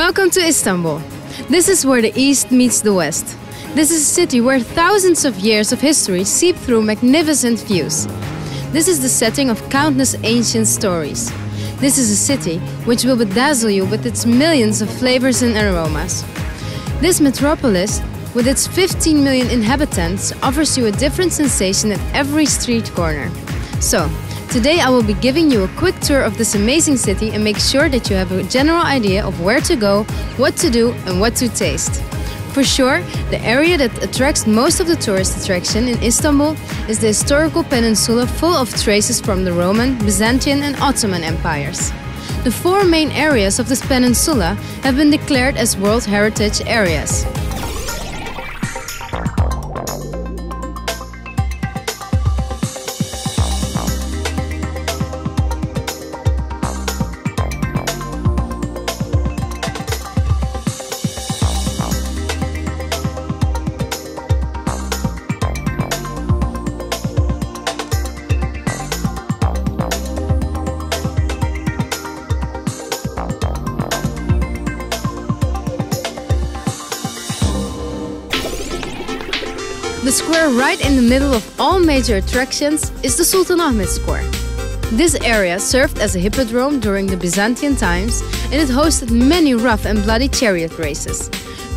Welcome to Istanbul. This is where the East meets the West. This is a city where thousands of years of history seep through magnificent views. This is the setting of countless ancient stories. This is a city which will bedazzle you with its millions of flavors and aromas. This metropolis, with its 15 million inhabitants, offers you a different sensation at every street corner. So, today I will be giving you a quick tour of this amazing city and make sure that you have a general idea of where to go, what to do and what to taste. For sure, the area that attracts most of the tourist attraction in Istanbul is the historical peninsula full of traces from the Roman, Byzantine and Ottoman empires. The four main areas of this peninsula have been declared as World Heritage Areas. The square right in the middle of all major attractions is the Sultan Ahmet Square. This area served as a hippodrome during the Byzantine times and it hosted many rough and bloody chariot races.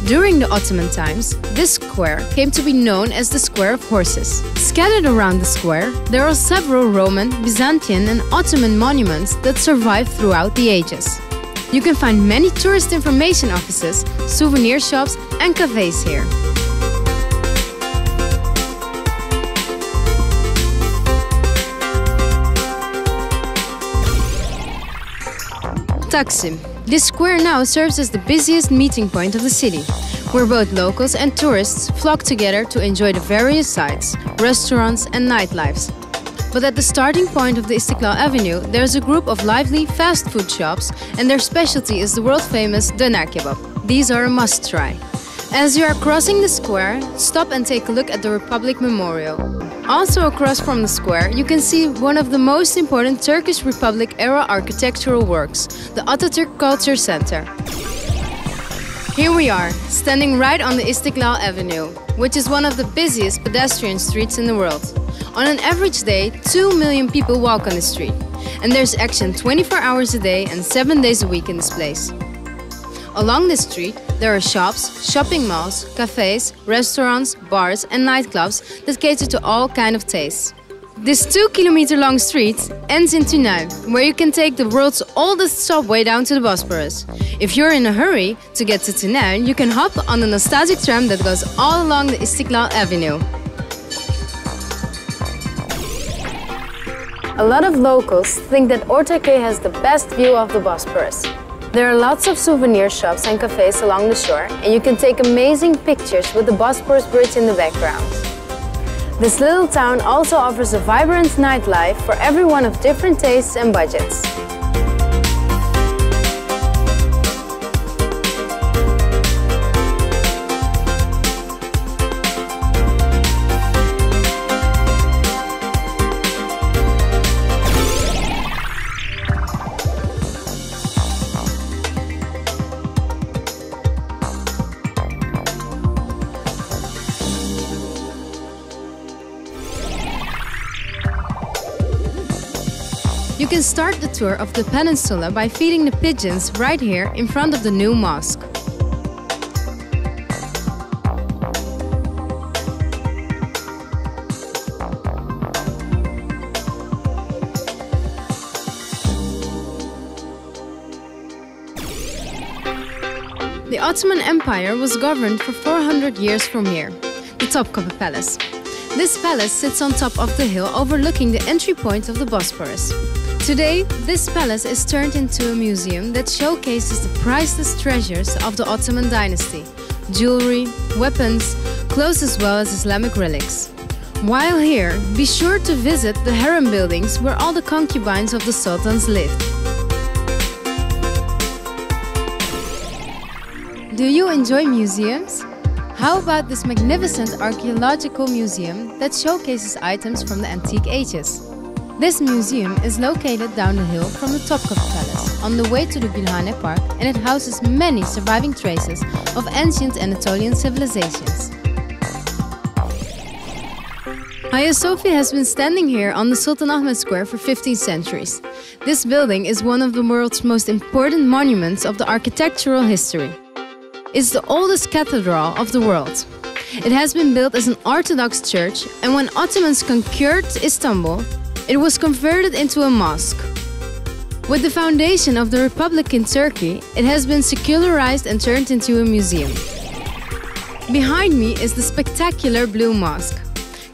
During the Ottoman times, this square came to be known as the Square of Horses. Scattered around the square, there are several Roman, Byzantine and Ottoman monuments that survived throughout the ages. You can find many tourist information offices, souvenir shops and cafes here. Taksim. This square now serves as the busiest meeting point of the city, where both locals and tourists flock together to enjoy the various sights, restaurants and nightlifes. But at the starting point of the Istiklal Avenue, there's a group of lively fast food shops and their specialty is the world-famous döner kebab. These are a must-try. As you are crossing the square, stop and take a look at the Republic Memorial. Also across from the square, you can see one of the most important Turkish Republic-era architectural works, the Atatürk Culture Center. Here we are, standing right on the Istiklal Avenue, which is one of the busiest pedestrian streets in the world. On an average day, 2 million people walk on the street, and there's action 24 hours a day and 7 days a week in this place. Along this street, there are shops, shopping malls, cafes, restaurants, bars and nightclubs that cater to all kinds of tastes. This 2-kilometer-long street ends in Tünel, where you can take the world's oldest subway down to the Bosporus. If you're in a hurry to get to Tünel, you can hop on the nostalgic tram that goes all along the Istiklal Avenue. A lot of locals think that Ortaköy has the best view of the Bosporus. There are lots of souvenir shops and cafes along the shore, and you can take amazing pictures with the Bosporus Bridge in the background. This little town also offers a vibrant nightlife for everyone of different tastes and budgets. You can start the tour of the peninsula by feeding the pigeons right here in front of the new mosque. The Ottoman Empire was governed for 400 years from here, the Topkapı Palace. This palace sits on top of the hill overlooking the entry point of the Bosporus. Today, this palace is turned into a museum that showcases the priceless treasures of the Ottoman dynasty, jewelry, weapons, clothes as well as Islamic relics. While here, be sure to visit the harem buildings where all the concubines of the sultans lived. Do you enjoy museums? How about this magnificent archaeological museum that showcases items from the antique ages? This museum is located down the hill from the Topkapı Palace on the way to the Gülhane Park, and it houses many surviving traces of ancient Anatolian civilizations. Hagia Sophia has been standing here on the Sultan Ahmet Square for 15 centuries. This building is one of the world's most important monuments of the architectural history. It's the oldest cathedral of the world. It has been built as an Orthodox church, and when Ottomans conquered Istanbul, it was converted into a mosque. With the foundation of the Republic in Turkey, it has been secularized and turned into a museum. Behind me is the spectacular Blue Mosque.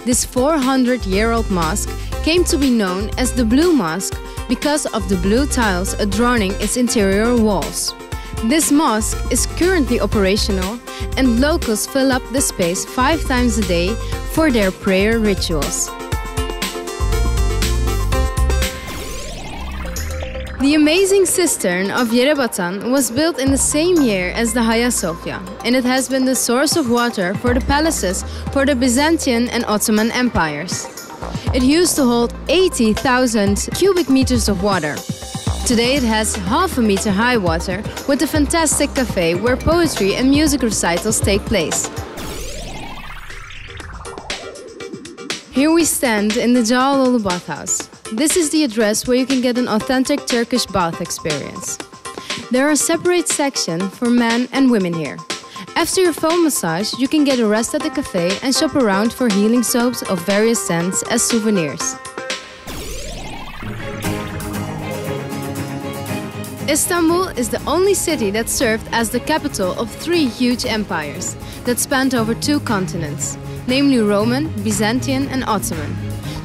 This 400-year-old mosque came to be known as the Blue Mosque because of the blue tiles adorning its interior walls. This mosque is currently operational, and locals fill up the space 5 times a day for their prayer rituals. The amazing cistern of Yerebatan was built in the same year as the Hagia Sophia, and it has been the source of water for the palaces for the Byzantine and Ottoman empires. It used to hold 80,000 cubic meters of water. Today it has half a meter high water with a fantastic cafe where poetry and music recitals take place. Here we stand in the Cağaloğlu bathhouse. This is the address where you can get an authentic Turkish bath experience. There are separate sections for men and women here. After your foam massage, you can get a rest at the cafe and shop around for healing soaps of various scents as souvenirs. Istanbul is the only city that served as the capital of 3 huge empires that spanned over 2 continents, namely Roman, Byzantine and Ottoman.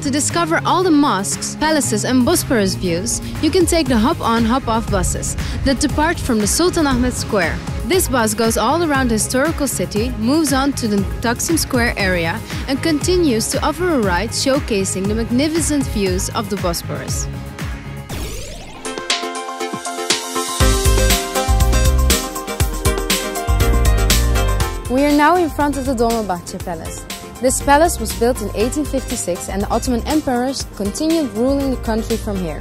To discover all the mosques, palaces and Bosphorus views, you can take the hop-on, hop-off buses that depart from the Sultan Ahmet Square. This bus goes all around the historical city, moves on to the Taksim Square area and continues to offer a ride showcasing the magnificent views of the Bosphorus. We are now in front of the Dolmabahce Palace. This palace was built in 1856 and the Ottoman emperors continued ruling the country from here.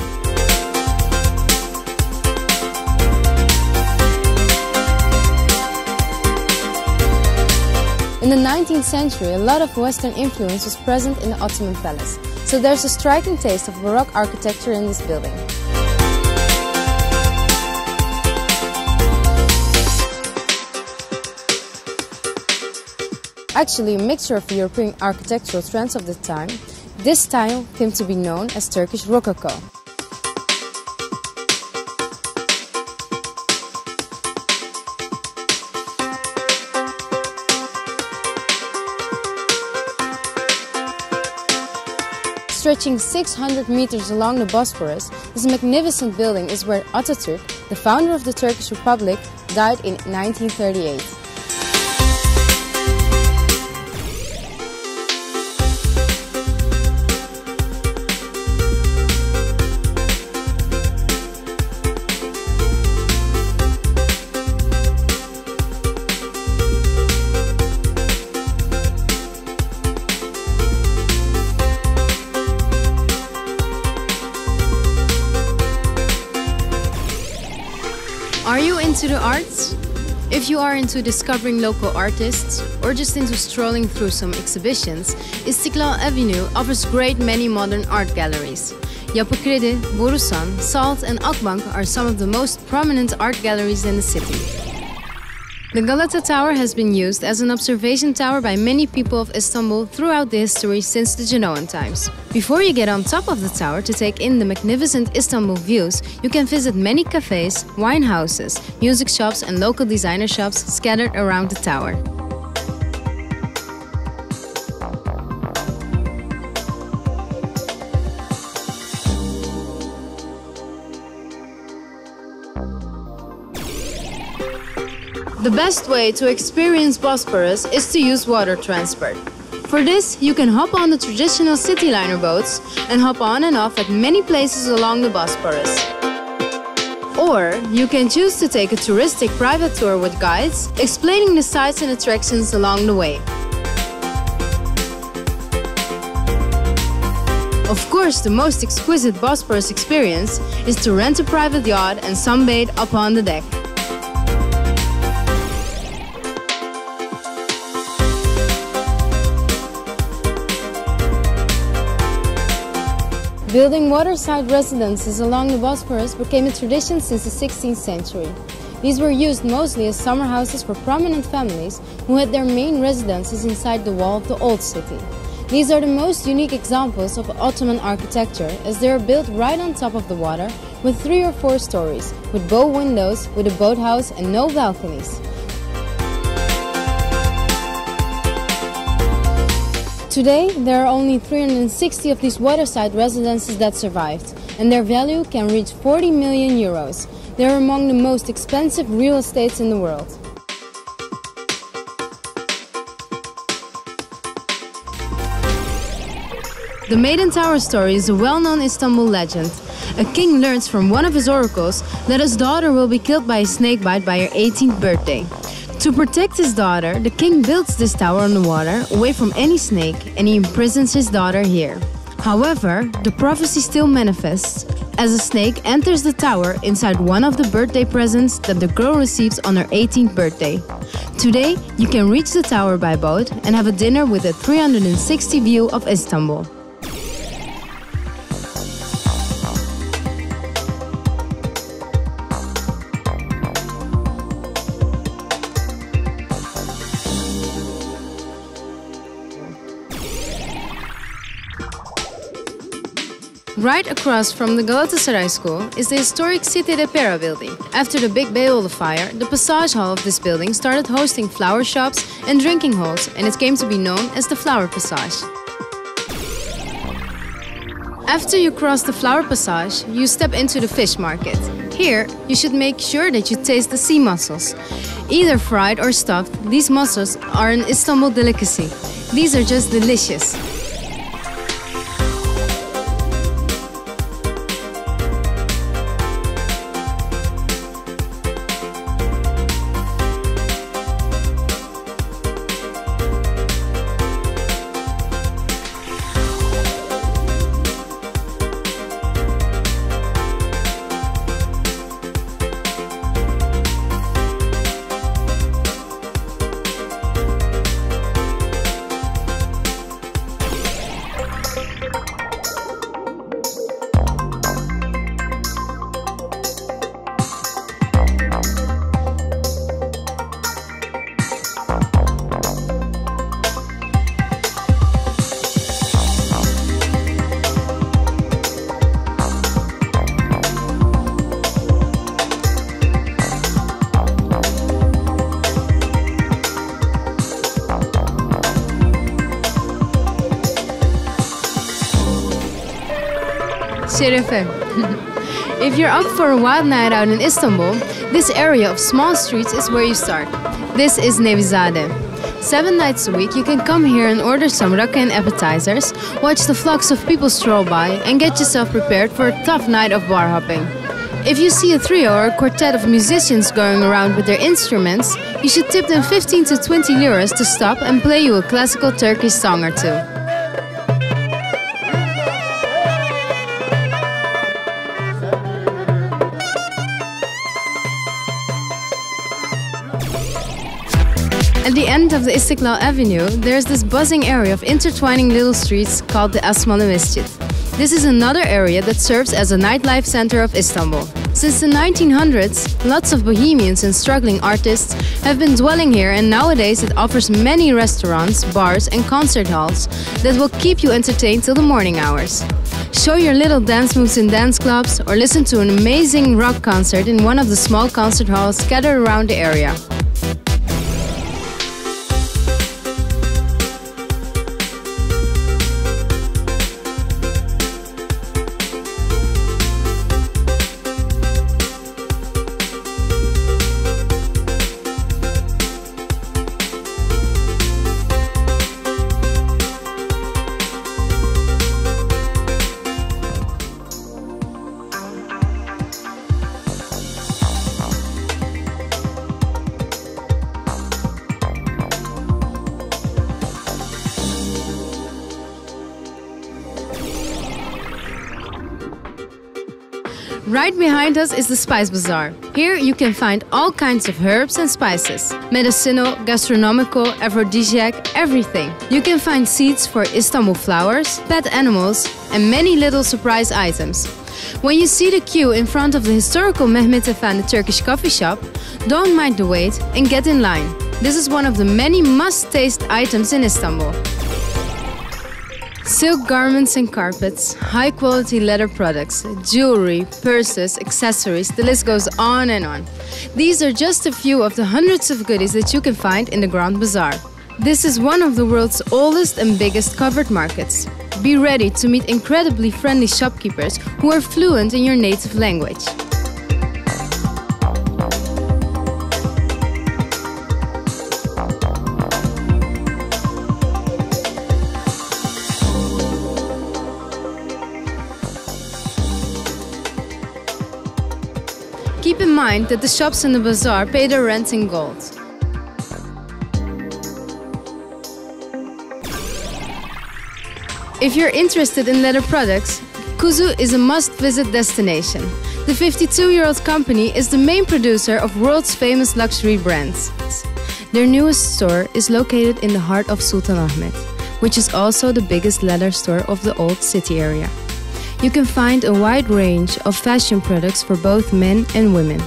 In the 19th century, a lot of Western influence was present in the Ottoman palace, so there's a striking taste of Baroque architecture in this building. Actually a mixture of European architectural trends of the time, this style came to be known as Turkish Rococo. Stretching 600 meters along the Bosphorus, this magnificent building is where Atatürk, the founder of the Turkish Republic, died in 1938. Are you into the arts? If you are into discovering local artists or just into strolling through some exhibitions, Istiklal Avenue offers great many modern art galleries. Yapı Kredi, Borusan, Salt and Akbank are some of the most prominent art galleries in the city. The Galata Tower has been used as an observation tower by many people of Istanbul throughout the history since the Genoan times. Before you get on top of the tower to take in the magnificent Istanbul views, you can visit many cafes, wine houses, music shops and local designer shops scattered around the tower. The best way to experience Bosphorus is to use water transport. For this, you can hop on the traditional city liner boats and hop on and off at many places along the Bosphorus. Or you can choose to take a touristic private tour with guides, explaining the sights and attractions along the way. Of course, the most exquisite Bosporus experience is to rent a private yacht and sunbathe up on the deck. Building waterside residences along the Bosporus became a tradition since the 16th century. These were used mostly as summer houses for prominent families who had their main residences inside the wall of the old city. These are the most unique examples of Ottoman architecture, as they are built right on top of the water with 3 or 4 stories, with bow windows, with a boathouse and no balconies. Today, there are only 360 of these waterside residences that survived, and their value can reach 40 million euros. They are among the most expensive real estates in the world. The Maiden Tower story is a well-known Istanbul legend. A king learns from one of his oracles that his daughter will be killed by a snake bite by her 18th birthday. To protect his daughter, the king builds this tower on the water, away from any snake, and he imprisons his daughter here. However, the prophecy still manifests, as a snake enters the tower inside one of the birthday presents that the girl receives on her 18th birthday. Today, you can reach the tower by boat and have a dinner with a 360 view of Istanbul. Right across from the Galatasaray School is the historic Cité de Pera building. After the Big Beyoğlu fire, the passage hall of this building started hosting flower shops and drinking halls, and it came to be known as the Flower Passage. After you cross the Flower Passage, you step into the fish market. Here, you should make sure that you taste the sea mussels. Either fried or stuffed, these mussels are an Istanbul delicacy. These are just delicious. Şerefe. If you're up for a wild night out in Istanbul, this area of small streets is where you start. This is Nevizade. 7 nights a week you can come here and order some rakı and appetizers, watch the flocks of people stroll by, and get yourself prepared for a tough night of bar hopping. If you see a trio or a quartet of musicians going around with their instruments, you should tip them 15 to 20 euros to stop and play you a classical Turkish song or two. At the end of the Istiklal Avenue, there's this buzzing area of intertwining little streets called the Asmalı Mescid. This is another area that serves as a nightlife center of Istanbul. Since the 1900s, lots of bohemians and struggling artists have been dwelling here, and nowadays it offers many restaurants, bars and concert halls that will keep you entertained till the morning hours. Show your little dance moves in dance clubs or listen to an amazing rock concert in one of the small concert halls scattered around the area. Right behind us is the Spice Bazaar. Here you can find all kinds of herbs and spices. Medicinal, gastronomical, aphrodisiac, everything. You can find seeds for Istanbul flowers, pet animals, and many little surprise items. When you see the queue in front of the historical Mehmet Efendi Turkish coffee shop, don't mind the wait and get in line. This is one of the many must-taste items in Istanbul. Silk garments and carpets, high-quality leather products, jewelry, purses, accessories, the list goes on and on. These are just a few of the hundreds of goodies that you can find in the Grand Bazaar. This is one of the world's oldest and biggest covered markets. Be ready to meet incredibly friendly shopkeepers who are fluent in your native language. Keep in mind that the shops in the bazaar pay their rent in gold. If you're interested in leather products, Kuzu is a must-visit destination. The 52-year-old company is the main producer of world's famous luxury brands. Their newest store is located in the heart of Sultanahmet, which is also the biggest leather store of the old city area. You can find a wide range of fashion products for both men and women.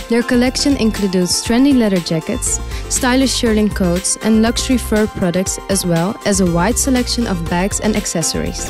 Their collection includes trendy leather jackets, stylish shearling coats, and luxury fur products, as well as a wide selection of bags and accessories.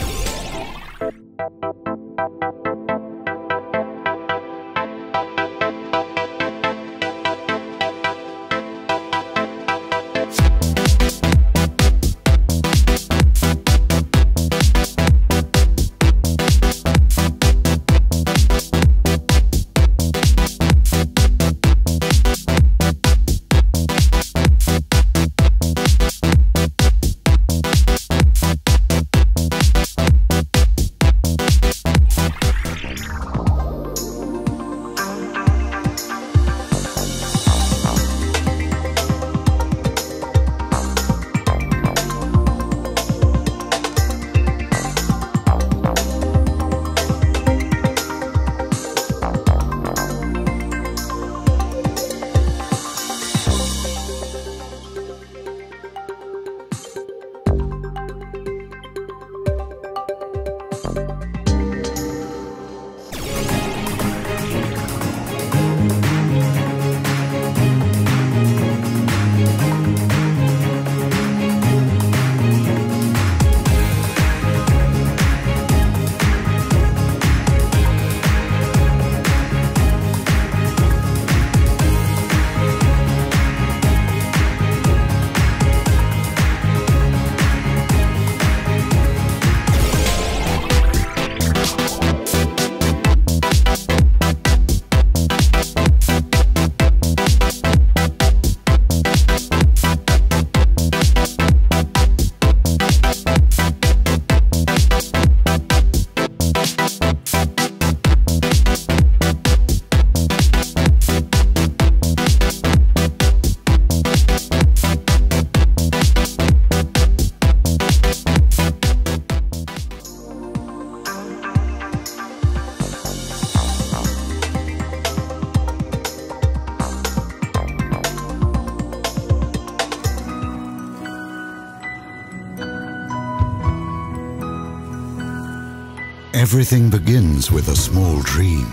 Everything begins with a small dream.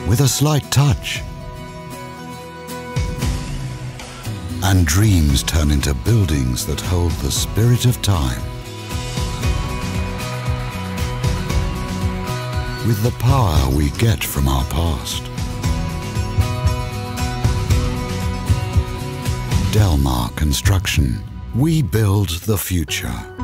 With a slight touch. And dreams turn into buildings that hold the spirit of time. With the power we get from our past. Delmar Construction. We build the future.